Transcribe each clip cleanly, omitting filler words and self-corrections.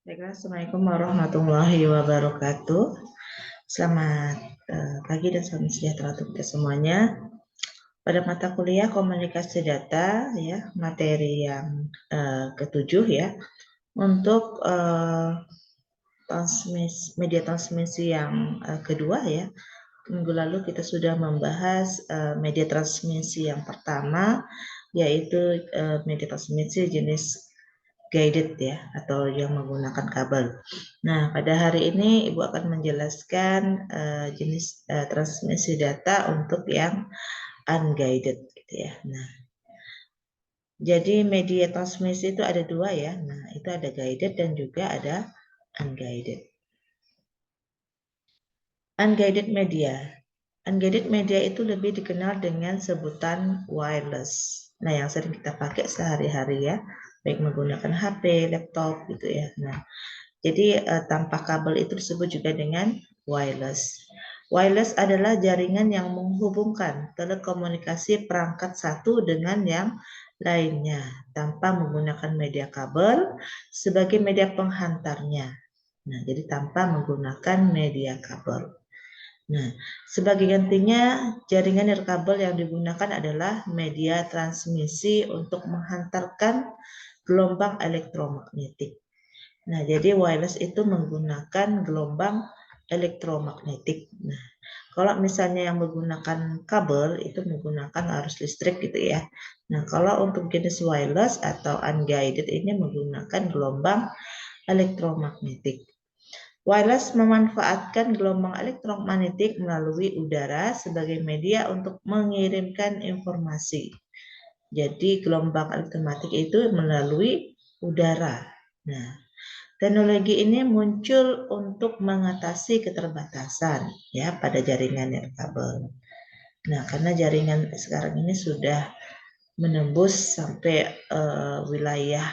Baiklah, Assalamualaikum warahmatullahi wabarakatuh. Selamat pagi dan salam sejahtera untuk kita semuanya. Pada mata kuliah komunikasi data, ya, materi yang ketujuh ya, untuk media transmisi yang kedua ya. Minggu lalu kita sudah membahas media transmisi yang pertama, yaitu media transmisi jenis guided ya, atau yang menggunakan kabel. Nah, pada hari ini Ibu akan menjelaskan jenis transmisi data untuk yang unguided gitu ya. Nah, jadi media transmisi itu ada dua ya. Nah, itu ada guided dan juga ada unguided. Unguided media. Unguided media itu lebih dikenal dengan sebutan wireless. Nah, yang sering kita pakai sehari-hari ya, baik menggunakan HP, laptop gitu ya. Nah, jadi tanpa kabel itu disebut juga dengan wireless. Wireless adalah jaringan yang menghubungkan telekomunikasi perangkat satu dengan yang lainnya tanpa menggunakan media kabel sebagai media penghantarnya. Nah, jadi tanpa menggunakan media kabel. Nah, sebagai gantinya jaringan nirkabel yang digunakan adalah media transmisi untuk menghantarkan gelombang elektromagnetik. Nah, jadi wireless itu menggunakan gelombang elektromagnetik. Nah, kalau misalnya yang menggunakan kabel itu menggunakan arus listrik gitu ya. Nah, kalau untuk jenis wireless atau unguided ini menggunakan gelombang elektromagnetik. Wireless memanfaatkan gelombang elektromagnetik melalui udara sebagai media untuk mengirimkan informasi. Jadi gelombang elektromagnetik itu melalui udara. Nah, teknologi ini muncul untuk mengatasi keterbatasan ya pada jaringan nirkabel. Nah, karena jaringan sekarang ini sudah menembus sampai wilayah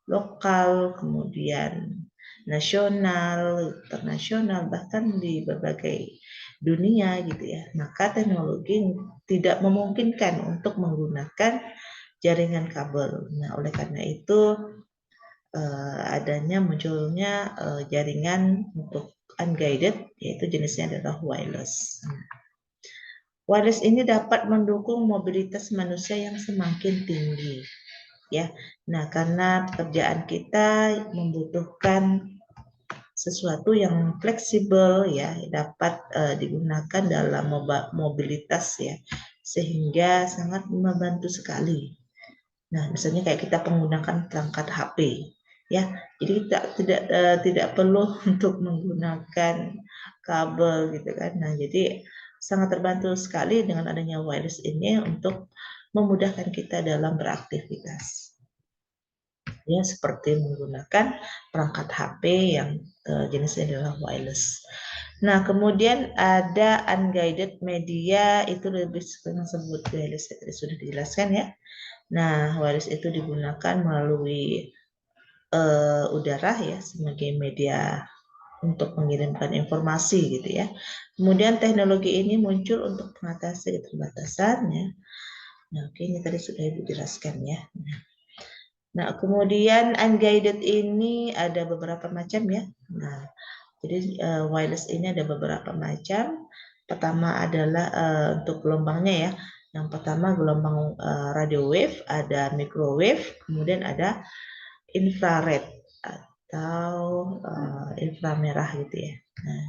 lokal, kemudian nasional, internasional, bahkan di berbagai dunia gitu ya. Maka teknologi tidak memungkinkan untuk menggunakan jaringan kabel. Nah, oleh karena itu adanya munculnya jaringan untuk unguided, yaitu jenisnya adalah wireless. Wireless ini dapat mendukung mobilitas manusia yang semakin tinggi. Ya, nah karena pekerjaan kita membutuhkan sesuatu yang fleksibel ya, dapat digunakan dalam mobilitas ya, sehingga sangat membantu sekali. Nah, misalnya kayak kita menggunakan perangkat HP ya, jadi kita tidak perlu untuk menggunakan kabel gitu kan. Nah, jadi sangat terbantu sekali dengan adanya wireless ini untuk memudahkan kita dalam beraktivitas. Ya, seperti menggunakan perangkat HP yang jenisnya adalah wireless. Nah, kemudian ada unguided media, itu lebih disebut wireless, tadi sudah dijelaskan ya. Nah, wireless itu digunakan melalui udara ya sebagai media untuk mengirimkan informasi gitu ya. Kemudian teknologi ini muncul untuk mengatasi keterbatasan ya. Nah, oke, ini tadi sudah Ibu jelaskan ya. Nah, kemudian unguided ini ada beberapa macam ya. Nah, jadi wireless ini ada beberapa macam. Pertama adalah untuk gelombangnya ya. Yang pertama gelombang radio wave, ada microwave, kemudian ada infrared atau inframerah gitu ya. Nah,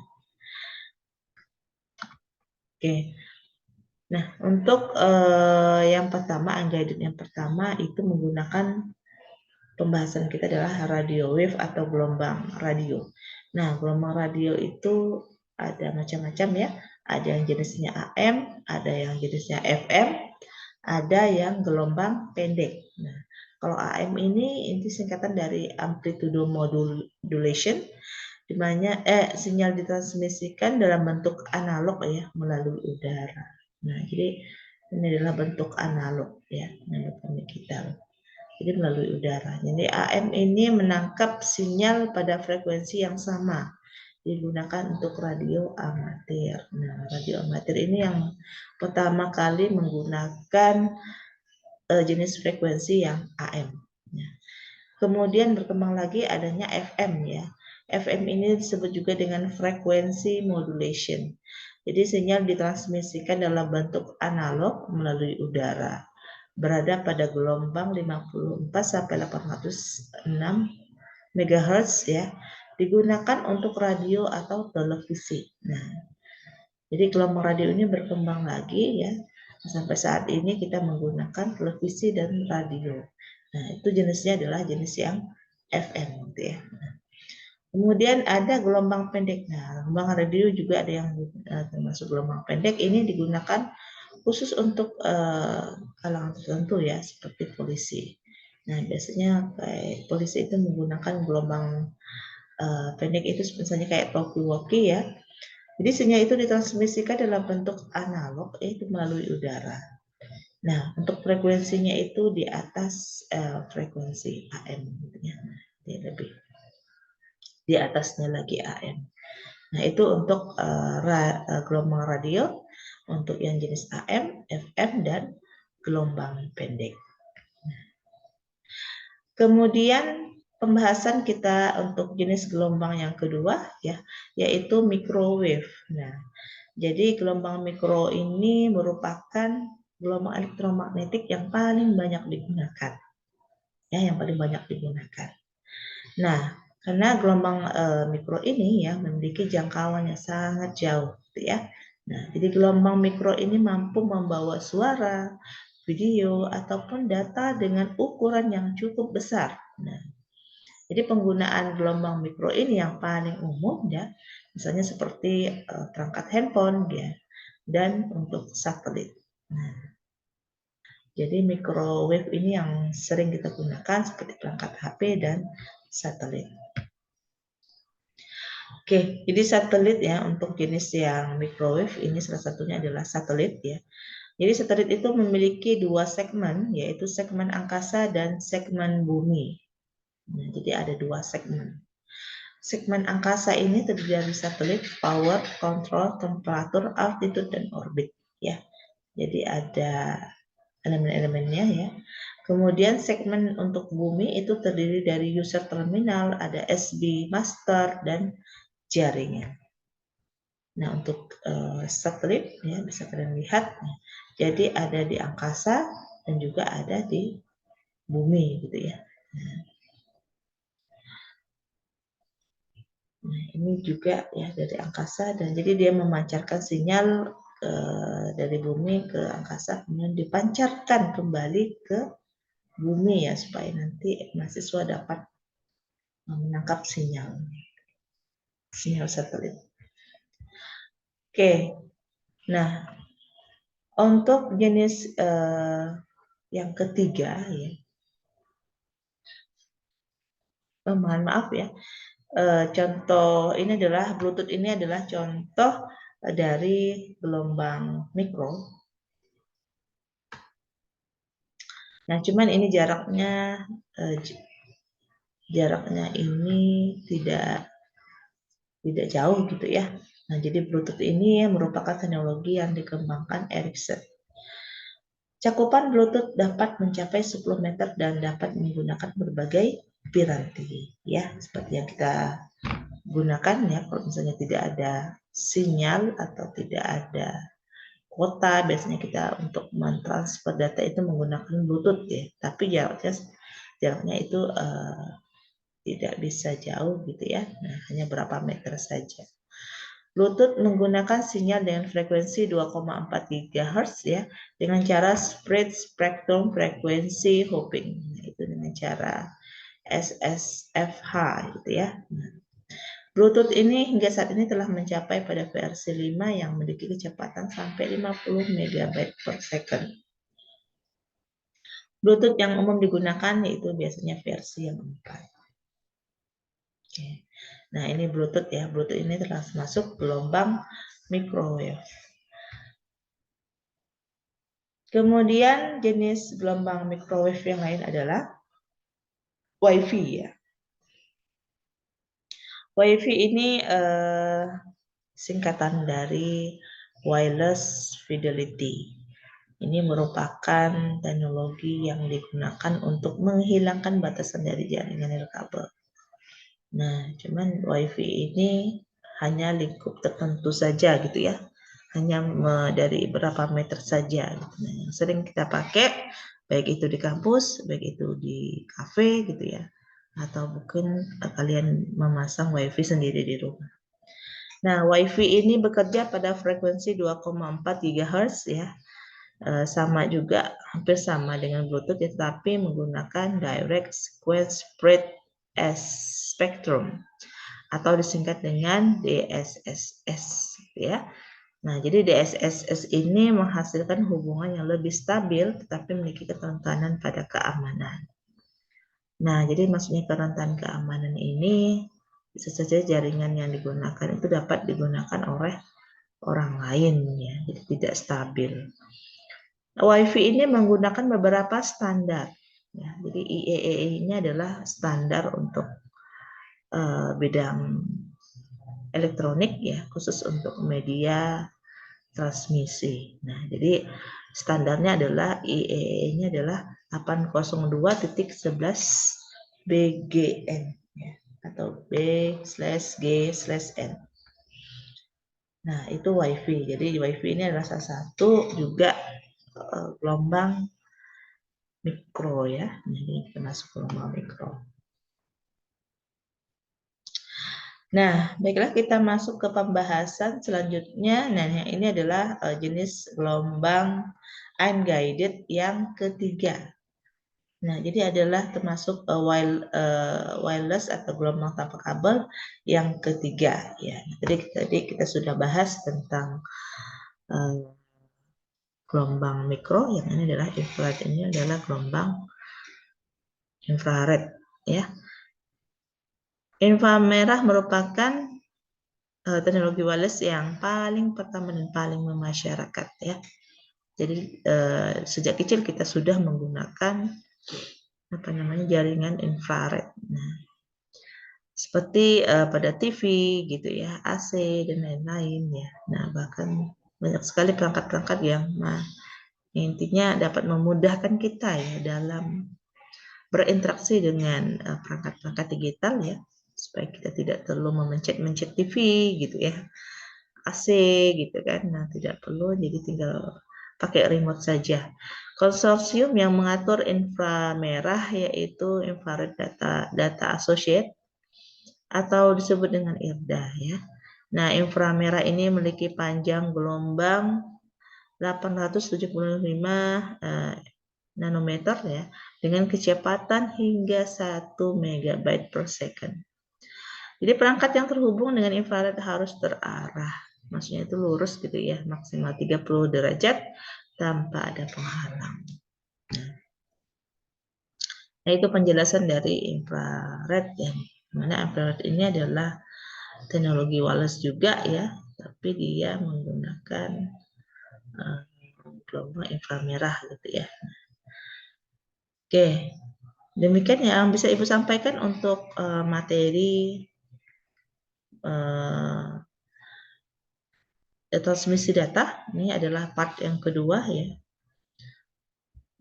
oke. Nah, untuk yang pertama, unguided yang pertama itu menggunakan pembahasan kita adalah radio wave atau gelombang radio. Nah, gelombang radio itu ada macam-macam ya. Ada yang jenisnya AM, ada yang jenisnya FM, ada yang gelombang pendek. Nah, kalau AM ini singkatan dari amplitude modulation, di mana sinyal ditransmisikan dalam bentuk analog ya melalui udara. Nah, jadi ini adalah bentuk analog ya, analog digital. Jadi melalui udara. Jadi AM ini menangkap sinyal pada frekuensi yang sama, digunakan untuk radio amatir. Nah, radio amatir ini yang pertama kali menggunakan jenis frekuensi yang AM. Kemudian berkembang lagi adanya FM ya. FM ini disebut juga dengan frequency modulation. Jadi sinyal ditransmisikan dalam bentuk analog melalui udara. Berada pada gelombang 54 sampai 806 MHz ya. Digunakan untuk radio atau televisi. Nah, jadi gelombang radio ini berkembang lagi ya. Sampai saat ini kita menggunakan televisi dan radio. Nah, itu jenisnya adalah jenis yang FM gitu ya. Kemudian ada gelombang pendek. Nah, gelombang radio juga ada yang termasuk gelombang pendek. Ini digunakan khusus untuk kalangan tertentu ya, seperti polisi. Nah, biasanya kayak polisi itu menggunakan gelombang pendek itu misalnya kayak talkie-walkie ya. Jadi sinyal itu ditransmisikan dalam bentuk analog, yaitu melalui udara. Nah, untuk frekuensinya itu di atas frekuensi AM, gitu ya. Dia lebih di atasnya lagi AM. Nah, itu untuk gelombang radio, untuk yang jenis AM, FM, dan gelombang pendek. Kemudian pembahasan kita untuk jenis gelombang yang kedua ya, yaitu microwave. Nah, jadi gelombang mikro ini merupakan gelombang elektromagnetik yang paling banyak digunakan. Ya, yang paling banyak digunakan. Nah, karena gelombang mikro ini ya memiliki jangkauan yang sangat jauh, gitu ya. Nah, jadi gelombang mikro ini mampu membawa suara, video, ataupun data dengan ukuran yang cukup besar. Nah, jadi penggunaan gelombang mikro ini yang paling umum ya, misalnya seperti perangkat handphone ya, dan untuk satelit. Nah, jadi microwave ini yang sering kita gunakan seperti perangkat HP dan satelit. Oke, jadi satelit ya untuk jenis yang microwave ini salah satunya adalah satelit ya. Jadi satelit itu memiliki dua segmen, yaitu segmen angkasa dan segmen bumi. Nah, jadi ada dua segmen. Segmen angkasa ini terdiri dari satelit, power, control, temperatur, altitude, dan orbit. Ya, jadi ada elemen-elemennya ya. Kemudian segmen untuk bumi itu terdiri dari user terminal, ada SB master, dan jaringan. Nah, untuk satelit ya bisa kalian lihat, jadi ada di angkasa dan juga ada di bumi gitu ya. Nah, ini juga ya dari angkasa dan jadi dia memancarkan sinyal dari bumi ke angkasa kemudian dipancarkan kembali ke bumi ya supaya nanti mahasiswa dapat menangkap sinyal satelit. Oke, nah untuk jenis yang ketiga ya, mohon maaf ya, contoh ini adalah Bluetooth ini adalah contoh dari gelombang mikro. Nah, cuman ini jaraknya ini tidak jauh gitu ya. Nah, jadi Bluetooth ini merupakan teknologi yang dikembangkan Ericsson. Cakupan Bluetooth dapat mencapai 10 meter dan dapat menggunakan berbagai piranti ya, seperti yang kita gunakan ya kalau misalnya tidak ada sinyal atau tidak ada kuota, biasanya kita untuk mentransfer data itu menggunakan Bluetooth ya, tapi jaraknya itu tidak bisa jauh gitu ya, nah, hanya berapa meter saja. Bluetooth menggunakan sinyal dengan frekuensi 2,4 GHz ya, dengan cara spread spectrum frequency hopping. Nah, itu dengan cara SSFH gitu ya. Nah, Bluetooth ini hingga saat ini telah mencapai pada versi 5 yang memiliki kecepatan sampai 50 MB per second. Bluetooth yang umum digunakan yaitu biasanya versi yang 4. Oke. Nah, ini Bluetooth ya. Bluetooth ini telah masuk gelombang microwave. Kemudian jenis gelombang microwave yang lain adalah WiFi ya. WiFi ini singkatan dari wireless fidelity. Ini merupakan teknologi yang digunakan untuk menghilangkan batasan dari jaringan nirkabel. Nah, cuman WiFi ini hanya lingkup tertentu saja gitu ya. Hanya dari berapa meter saja gitu. Nah, yang sering kita pakai baik itu di kampus, baik itu di kafe gitu ya. Atau mungkin kalian memasang WiFi sendiri di rumah. Nah, WiFi ini bekerja pada frekuensi 2,4 GHz ya. Sama juga, hampir sama dengan Bluetooth ya, tetapi menggunakan Direct Sequence Spread Spectrum atau disingkat dengan DSSS ya. Nah, jadi DSSS ini menghasilkan hubungan yang lebih stabil tetapi memiliki kerentanan pada keamanan. Nah, jadi maksudnya kerentanan keamanan ini bisa saja jaringan yang digunakan itu dapat digunakan oleh orang lain ya, jadi tidak stabil. WiFi ini menggunakan beberapa standar. Ya, jadi IEEE ini adalah standar untuk bidang elektronik ya, khusus untuk media transmisi. Nah, jadi standarnya adalah IEEE-nya adalah 802.11 BGN ya, atau B/G/N. Nah, itu WiFi. Jadi WiFi ini adalah salah satu juga gelombang mikro ya. Ini kita masuk gelombang mikro. Nah, baiklah kita masuk ke pembahasan selanjutnya. Nah, yang ini adalah jenis gelombang unguided yang ketiga. Nah, jadi adalah termasuk wireless atau gelombang tanpa kabel yang ketiga. Ya, tadi kita sudah bahas tentang gelombang mikro. Yang ini adalah infrared. Ini adalah gelombang infrared. Ya, inframerah merupakan teknologi wireless yang paling pertama dan paling memasyarakat ya. Jadi sejak kecil kita sudah menggunakan jaringan infrared. Nah, seperti pada TV gitu ya, AC dan lain-lain ya. Nah, bahkan banyak sekali perangkat-perangkat yang intinya dapat memudahkan kita ya dalam berinteraksi dengan perangkat-perangkat digital ya, supaya kita tidak perlu memencet-mencet TV gitu ya, AC gitu kan. Nah, tidak perlu, jadi tinggal pakai remote saja. Konsorsium yang mengatur inframerah yaitu Infrared Data Associate atau disebut dengan IRDA ya. Nah, inframerah ini memiliki panjang gelombang 875 nanometer ya, dengan kecepatan hingga 1 megabyte per second. Jadi perangkat yang terhubung dengan infrared harus terarah. Maksudnya itu lurus gitu ya, maksimal 30 derajat tanpa ada penghalang. Nah, itu penjelasan dari infrared ya. Mana infrared ini adalah teknologi wireless juga ya, tapi dia menggunakan gelombang inframerah gitu ya. Oke, demikian yang bisa Ibu sampaikan untuk materi transmisi data. Ini adalah part yang kedua ya.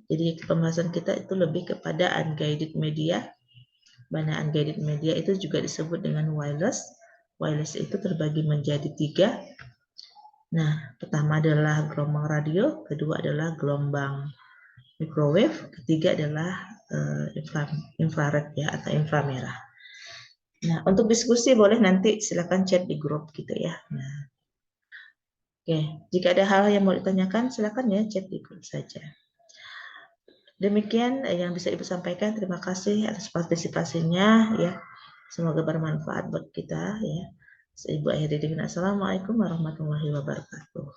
Jadi pembahasan kita itu lebih kepada unguided media. Mana unguided media itu juga disebut dengan wireless. Wireless itu terbagi menjadi 3. Nah, pertama adalah gelombang radio, kedua adalah gelombang microwave, ketiga adalah infrared ya, atau inframerah. Nah, untuk diskusi boleh nanti silakan chat di grup gitu ya. Nah, oke, jika ada hal yang mau ditanyakan silakan ya chat di grup saja. Demikian yang bisa Ibu sampaikan. Terima kasih atas partisipasinya ya. Semoga bermanfaat buat kita ya. Ibu akhiri dengan assalamualaikum warahmatullahi wabarakatuh.